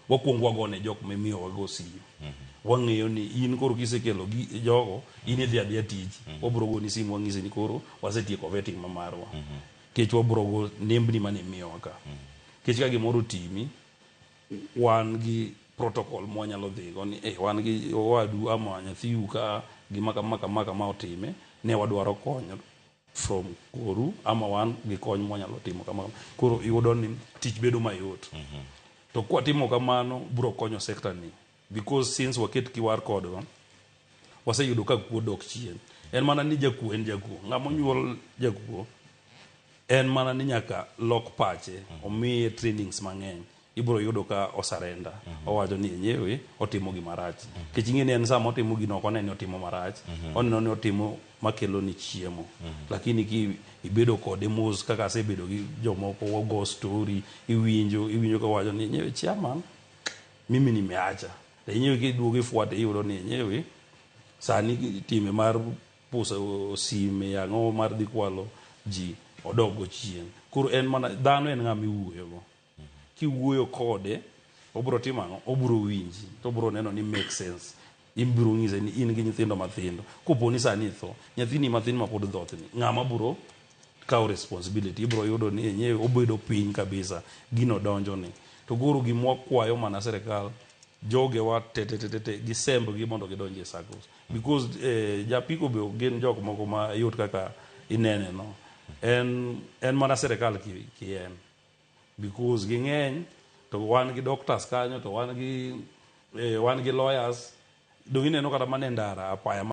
wakuongo wagone jok mimiyo wago simu. Wang'eyo ni in koro kisekelo jogo, in idhi adhiya tiji. Wabro goni simu wang'ise ni koro wasetieko vetting ma marwa. Kech wabro go nembni mane imiyowa ka. Kech ka gimoro timi, wan gi protocol mwanyalo dhigo ni wan gi owadu ama nyathiu ka gima kama otime, ne wadwaro konyo from koru ama wan gi kony mwanyalo timo kama. Koro iyudo ni tich bedo mayot. To kwa timo kamano bro konyo sector ni, because since waket QR code waseyudo ka kuo dok chien. En mana ni jakuo en jakuo. Ng'ama onyuol jakuo en mana ni nyaka lok pache, omiye trainings mang'eny. Ibro yudo ka osarenda. Owacho ni yenyewe otimo gima rach. Kech ing'e ni en sama otimo gino ok oneno otimo marach. Oneno ni otimo makelo ni chiemo. Lakini ki ibedo kode mos kaka asebedo gi jomoko wago story, iwinjo ka wacho ni yenyewe chairman, mimi nimeacha. Yenyewe kiduogo ifuate iyudo ni yenyewe sani time mar puso sime ang'o mar dhi kwalo ji odogo chien. Koro en mana dhano en ng'ama iwuoyogo. Kiwuoyo kode, obro timo ang'o, obro winji, to obro neno ni make sense. Ibro ng'ise ni in gi nyithindo mathindo. Kopo ni sani itho, nyathini mathin ma pod dhoth ni, ng'ama bro kao responsibility. Ibro yudo ni yenyewe obedo piny kabisa, gino donjo ni. To guru gimwa kwayo mana serikal, joge wa te gisembgi mondo gidonje e SACCOs. Because japiko be gin jok moko ma yot kaka inene no. En mana serikal kien. Because ging'eny, to wan gi doctors kanyo, to wan gi lawyers, do ineno kata mana ndara apaya